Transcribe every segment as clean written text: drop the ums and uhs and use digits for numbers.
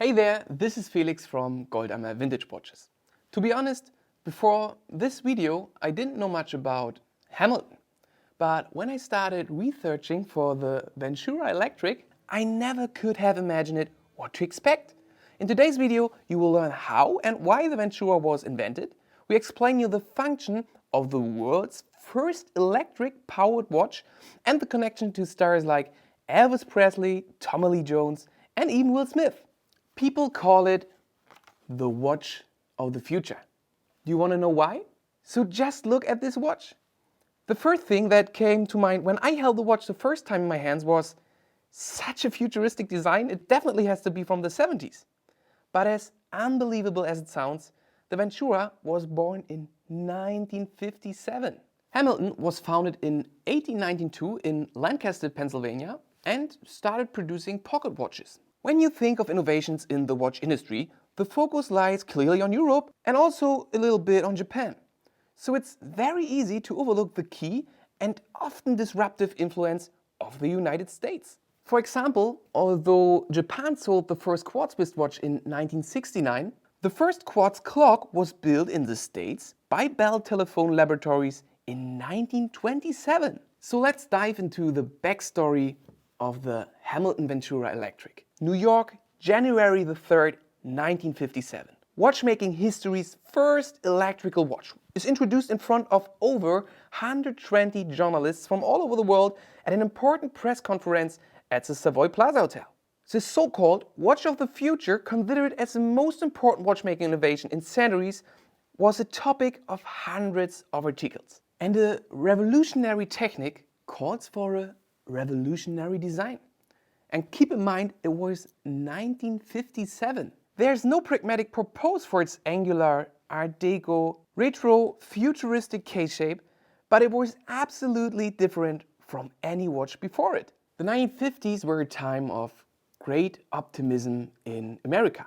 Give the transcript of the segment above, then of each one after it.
Hey there, this is Felix from Goldammer Vintage Watches. To be honest, before this video I didn't know much about Hamilton. But when I started researching for the Ventura Electric, I never could have imagined what to expect. In today's video you will learn how and why the Ventura was invented. We explain you the function of the world's first electric powered watch and the connection to stars like Elvis Presley, Tommy Lee Jones and even Will Smith. People call it the watch of the future. Do you want to know why? So just look at this watch. The first thing that came to mind when I held the watch the first time in my hands was such a futuristic design. It definitely has to be from the 70s. But as unbelievable as it sounds, the Ventura was born in 1957. Hamilton was founded in 1892 in Lancaster, Pennsylvania and started producing pocket watches. When you think of innovations in the watch industry, the focus lies clearly on Europe and also a little bit on Japan. So it's very easy to overlook the key and often disruptive influence of the United States. For example, although Japan sold the first quartz wristwatch in 1969, the first quartz clock was built in the States by Bell Telephone Laboratories in 1927. So let's dive into the backstory of the Hamilton Ventura Electric. New York, January the 3rd, 1957. Watchmaking history's first electrical watch is introduced in front of over 120 journalists from all over the world at an important press conference at the Savoy Plaza Hotel. This so-called watch of the future, considered as the most important watchmaking innovation in centuries, was a topic of hundreds of articles. And a revolutionary technique calls for a revolutionary design. And keep in mind, it was 1957. There's no pragmatic purpose for its angular, Art Deco, retro, futuristic case shape, but it was absolutely different from any watch before it. The 1950s were a time of great optimism in America.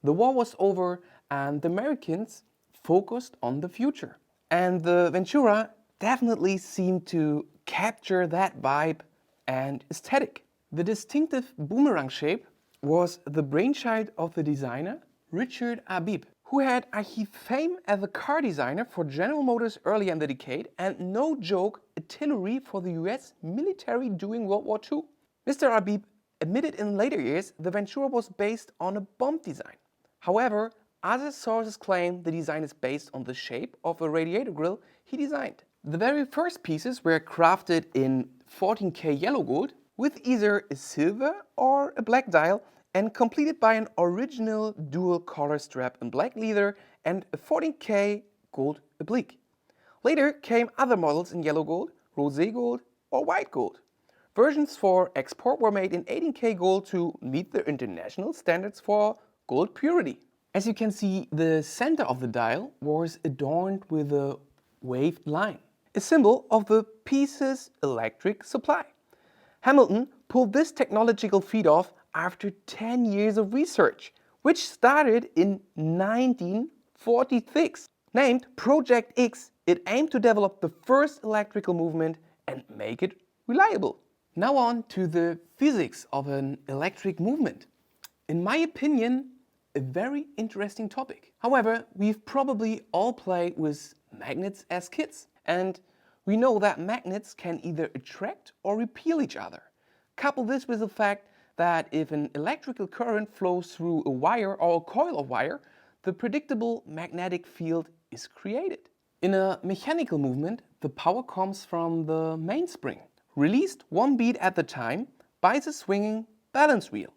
The war was over and the Americans focused on the future. And the Ventura definitely seemed to capture that vibe and aesthetic. The distinctive boomerang shape was the brainchild of the designer Richard Habib, who had achieved fame as a car designer for General Motors earlier in the decade and, no joke, artillery for the US military during World War II. Mr. Habib admitted in later years the Ventura was based on a bomb design. However, other sources claim the design is based on the shape of a radiator grille he designed. The very first pieces were crafted in 14K yellow gold with either a silver or a black dial and completed by an original dual collar strap in black leather and a 14K gold oblique. Later came other models in yellow gold, rosé gold or white gold. Versions for export were made in 18K gold to meet the international standards for gold purity. As you can see, the center of the dial was adorned with a waved line, a symbol of the piece's electric supply. Hamilton pulled this technological feat off after 10 years of research, which started in 1946. Named Project X, it aimed to develop the first electrical movement and make it reliable. Now on to the physics of an electric movement. In my opinion, a very interesting topic. However, we've probably all played with magnets as kids, and we know that magnets can either attract or repel each other. Couple this with the fact that if an electrical current flows through a wire or a coil of wire, the predictable magnetic field is created. In a mechanical movement, the power comes from the mainspring, released one beat at a time by the swinging balance wheel.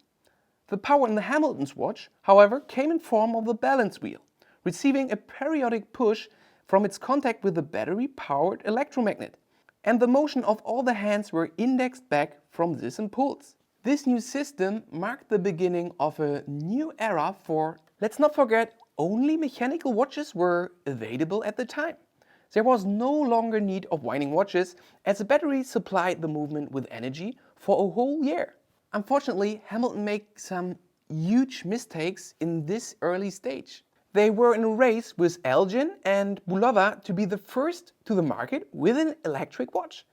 The power in the Hamilton's watch, however, came in form of the balance wheel, receiving a periodic push from its contact with the battery-powered electromagnet, and the motion of all the hands were indexed back from this impulse. This new system marked the beginning of a new era for, let's not forget, only mechanical watches were available at the time. There was no longer need of winding watches, as the battery supplied the movement with energy for a whole year. Unfortunately, Hamilton made some huge mistakes in this early stage. They were in a race with Elgin and Bulova to be the first to the market with an electric watch.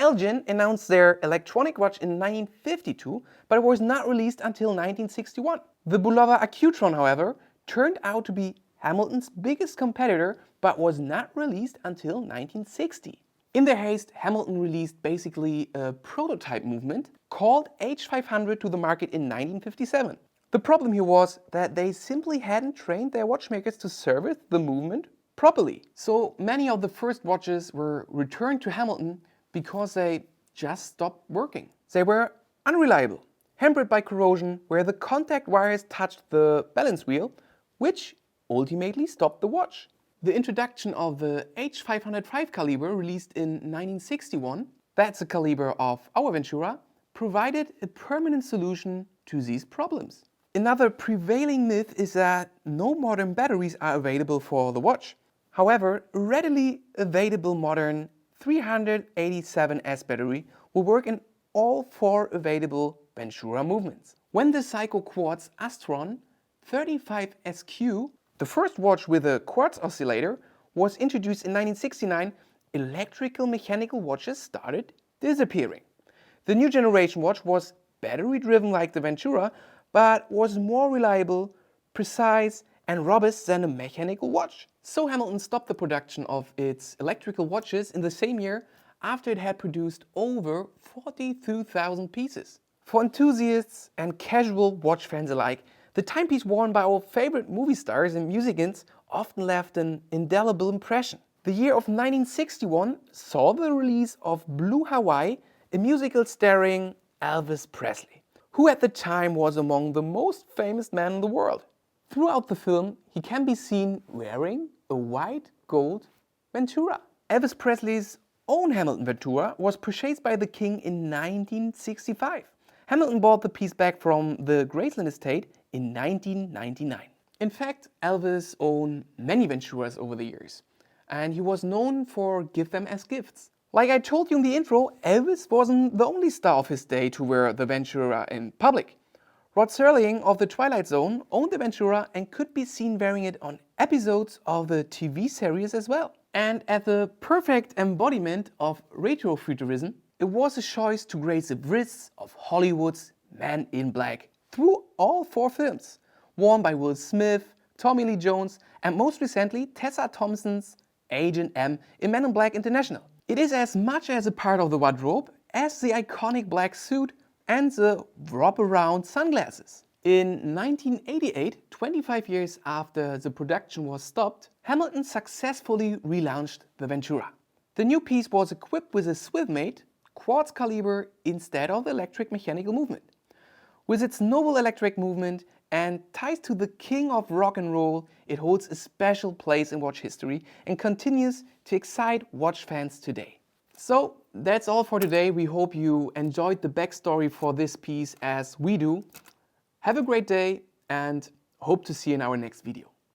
Elgin announced their electronic watch in 1952, but it was not released until 1961. The Bulova Accutron, however, turned out to be Hamilton's biggest competitor, but was not released until 1960. In their haste, Hamilton released basically a prototype movement called H500 to the market in 1957. The problem here was that they simply hadn't trained their watchmakers to service the movement properly. So many of the first watches were returned to Hamilton because they just stopped working. They were unreliable, hampered by corrosion where the contact wires touched the balance wheel, which ultimately stopped the watch. The introduction of the H505 caliber, released in 1961, that's a caliber of our Ventura, provided a permanent solution to these problems. Another prevailing myth is that no modern batteries are available for the watch. However, a readily available modern 387S battery will work in all 4 available Ventura movements. When the Psycho Quartz Astron 35SQ, the first watch with a quartz oscillator, was introduced in 1969, electrical mechanical watches started disappearing. The new generation watch was battery driven like the Ventura, but was more reliable, precise and robust than a mechanical watch. So Hamilton stopped the production of its electrical watches in the same year after it had produced over 42,000 pieces. For enthusiasts and casual watch fans alike, the timepiece worn by our favorite movie stars and musicians often left an indelible impression. The year of 1961 saw the release of Blue Hawaii, a musical starring Elvis Presley, who at the time was among the most famous men in the world. Throughout the film, he can be seen wearing a white gold Ventura. Elvis Presley's own Hamilton Ventura was purchased by the king in 1965. Hamilton bought the piece back from the Graceland estate in 1999. In fact, Elvis owned many Venturas over the years, and he was known for give them as gifts. Like I told you in the intro, Elvis wasn't the only star of his day to wear the Ventura in public. Rod Serling of The Twilight Zone owned the Ventura and could be seen wearing it on episodes of the TV series as well. And as the perfect embodiment of retrofuturism, it was a choice to grace the wrists of Hollywood's Men in Black through all 4 films, worn by Will Smith, Tommy Lee Jones and most recently Tessa Thompson's Agent M in Men in Black International. It is as much as a part of the wardrobe as the iconic black suit and the wrap-around sunglasses. In 1988, 25 years after the production was stopped, Hamilton successfully relaunched the Ventura. The new piece was equipped with a Swivmate quartz caliber instead of the electric mechanical movement. With its novel electric movement and ties to the king of rock and roll, it holds a special place in watch history and continues to excite watch fans today. So that's all for today. We hope you enjoyed the backstory for this piece as we do. Have a great day and hope to see you in our next video.